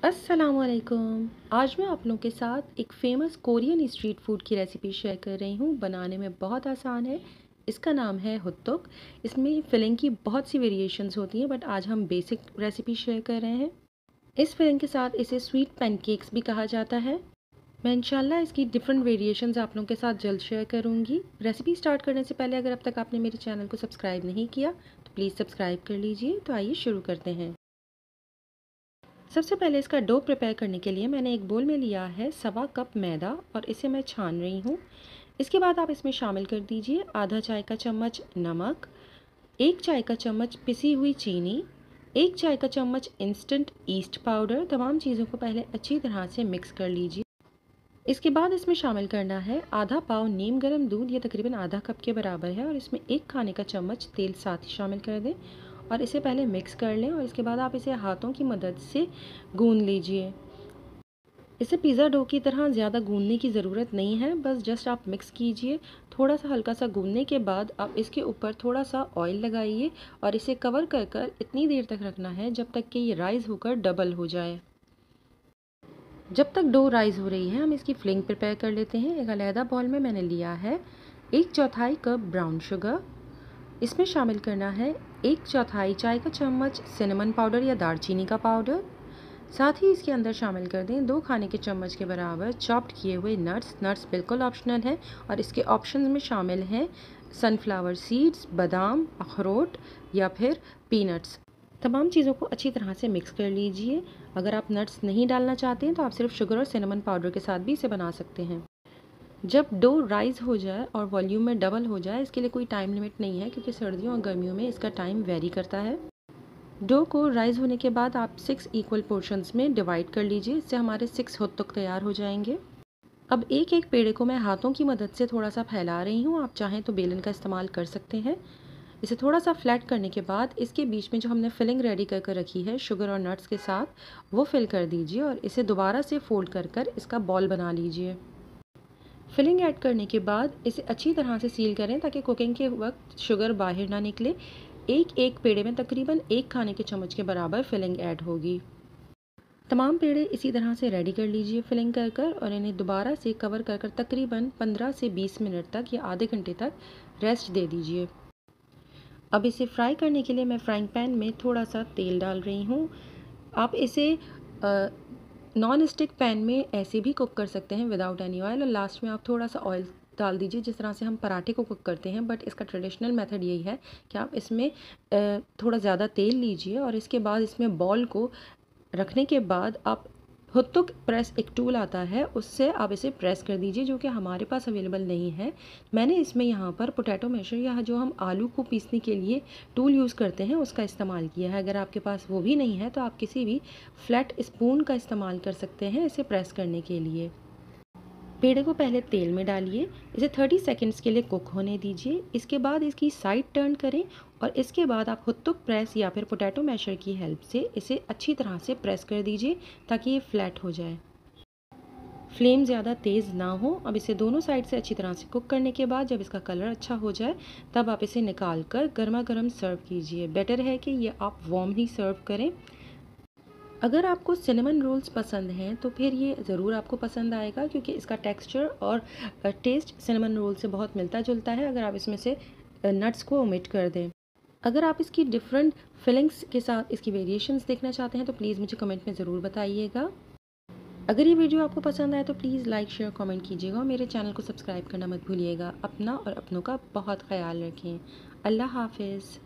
अस्सलामुअलैकुम। आज मैं आप लोगों के साथ एक फ़ेमस कोरियन स्ट्रीट फूड की रेसिपी शेयर कर रही हूँ। बनाने में बहुत आसान है। इसका नाम है हुत्तुक। इसमें फिलिंग की बहुत सी वेरिएशंस होती हैं, बट आज हम बेसिक रेसिपी शेयर कर रहे हैं। इस फिलिंग के साथ इसे स्वीट पैनकेक्स भी कहा जाता है। मैं इंशाल्लाह इसकी डिफरेंट वेरिएशंस आप लोगों के साथ जल्द शेयर करूँगी। रेसिपी स्टार्ट करने से पहले अगर अब तक आपने मेरे चैनल को सब्सक्राइब नहीं किया तो प्लीज़ सब्सक्राइब कर लीजिए। तो आइए शुरू करते हैं। सबसे पहले इसका डो प्रिपेयर करने के लिए मैंने एक बोल में लिया है 1.25 कप मैदा और इसे मैं छान रही हूँ। इसके बाद आप इसमें शामिल कर दीजिए आधा चाय का चम्मच नमक, 1 चाय का चम्मच पिसी हुई चीनी, 1 चाय का चम्मच इंस्टेंट ईस्ट पाउडर। तमाम चीज़ों को पहले अच्छी तरह से मिक्स कर लीजिए। इसके बाद इसमें शामिल करना है आधा पाव नीम गर्म दूध, ये तकरीबन आधा कप के बराबर है, और इसमें 1 खाने का चम्मच तेल साथ ही शामिल कर दें और इसे पहले मिक्स कर लें। और इसके बाद आप इसे हाथों की मदद से गूंद लीजिए। इसे पिज़्ज़ा डो की तरह ज़्यादा गूंदने की ज़रूरत नहीं है, बस जस्ट आप मिक्स कीजिए। थोड़ा सा हल्का सा गूंदने के बाद आप इसके ऊपर थोड़ा सा ऑयल लगाइए और इसे कवर कर कर इतनी देर तक रखना है जब तक कि ये राइज़ होकर डबल हो जाए। जब तक डो राइज़ हो रही है हम इसकी फिलिंग प्रिपेयर कर लेते हैं। एक अलहदा बॉल में मैंने लिया है 1/4 कप ब्राउन शुगर। इसमें शामिल करना है 1/4 चाय का चम्मच सिनेमन पाउडर या दालचीनी का पाउडर। साथ ही इसके अंदर शामिल कर दें 2 खाने के चम्मच के बराबर चॉप्ड किए हुए नट्स बिल्कुल ऑप्शनल है और इसके ऑप्शंस में शामिल हैं सनफ्लावर सीड्स, बादाम, अखरोट या फिर पीनट्स। तमाम चीज़ों को अच्छी तरह से मिक्स कर लीजिए। अगर आप नट्स नहीं डालना चाहते हैं तो आप सिर्फ शुगर और सिनेमन पाउडर के साथ भी इसे बना सकते हैं। जब डो राइज़ हो जाए और वॉल्यूम में डबल हो जाए, इसके लिए कोई टाइम लिमिट नहीं है क्योंकि सर्दियों और गर्मियों में इसका टाइम वेरी करता है। डो को राइज़ होने के बाद आप 6 इक्वल पोर्शंस में डिवाइड कर लीजिए। इससे हमारे 6 हुत्तुक तैयार हो जाएंगे। अब एक एक पेड़े को मैं हाथों की मदद से थोड़ा सा फैला रही हूँ। आप चाहें तो बेलन का इस्तेमाल कर सकते हैं। इसे थोड़ा सा फ्लैट करने के बाद इसके बीच में जो हमने फिलिंग रेडी कर कर रखी है शुगर और नट्स के साथ, वो फिल कर दीजिए और इसे दोबारा से फोल्ड कर कर इसका बॉल बना लीजिए। फिलिंग ऐड करने के बाद इसे अच्छी तरह से सील करें ताकि कुकिंग के वक्त शुगर बाहर ना निकले। एक एक पेड़े में तकरीबन 1 खाने के चम्मच के बराबर फिलिंग ऐड होगी। तमाम पेड़े इसी तरह से रेडी कर लीजिए फिलिंग कर कर, और इन्हें दोबारा से कवर कर कर तकरीबन 15 से 20 मिनट तक या आधे घंटे तक रेस्ट दे दीजिए। अब इसे फ्राई करने के लिए मैं फ्राइंग पैन में थोड़ा सा तेल डाल रही हूँ। आप इसे नॉन स्टिक पैन में ऐसे भी कुक कर सकते हैं विदाउट एनी ऑयल, और लास्ट में आप थोड़ा सा ऑयल डाल दीजिए जिस तरह से हम पराठे को कुक करते हैं। बट इसका ट्रेडिशनल मेथड यही है कि आप इसमें थोड़ा ज़्यादा तेल लीजिए और इसके बाद इसमें बॉल को रखने के बाद आप हुत्तुक प्रेस एक टूल आता है, उससे आप इसे प्रेस कर दीजिए, जो कि हमारे पास अवेलेबल नहीं है। मैंने इसमें यहाँ पर पोटैटो मैशर या जो हम आलू को पीसने के लिए टूल यूज़ करते हैं उसका इस्तेमाल किया है। अगर आपके पास वो भी नहीं है तो आप किसी भी फ्लैट स्पून का इस्तेमाल कर सकते हैं इसे प्रेस करने के लिए। पेड़े को पहले तेल में डालिए, इसे 30 सेकंड्स के लिए कुक होने दीजिए। इसके बाद इसकी साइड टर्न करें और इसके बाद आप हुत्तुक प्रेस या फिर पोटैटो मैशर की हेल्प से इसे अच्छी तरह से प्रेस कर दीजिए ताकि ये फ्लैट हो जाए। फ्लेम ज़्यादा तेज़ ना हो। अब इसे दोनों साइड से अच्छी तरह से कुक करने के बाद जब इसका कलर अच्छा हो जाए तब आप इसे निकाल कर गर्मा गर्म सर्व कीजिए। बेटर है कि ये आप वार्म ही सर्व करें। अगर आपको सिनेमन रोल्स पसंद हैं तो फिर ये ज़रूर आपको पसंद आएगा क्योंकि इसका टेक्सचर और टेस्ट सिनेमन रोल से बहुत मिलता जुलता है अगर आप इसमें से नट्स को ओमिट कर दें। अगर आप इसकी डिफरेंट फिलिंग्स के साथ इसकी वेरिएशंस देखना चाहते हैं तो प्लीज़ मुझे कमेंट में ज़रूर बताइएगा। अगर ये वीडियो आपको पसंद आए तो प्लीज़ लाइक शेयर कमेंट कीजिएगा और मेरे चैनल को सब्सक्राइब करना मत भूलिएगा। अपना और अपनों का बहुत ख्याल रखें। अल्लाह हाफिज़।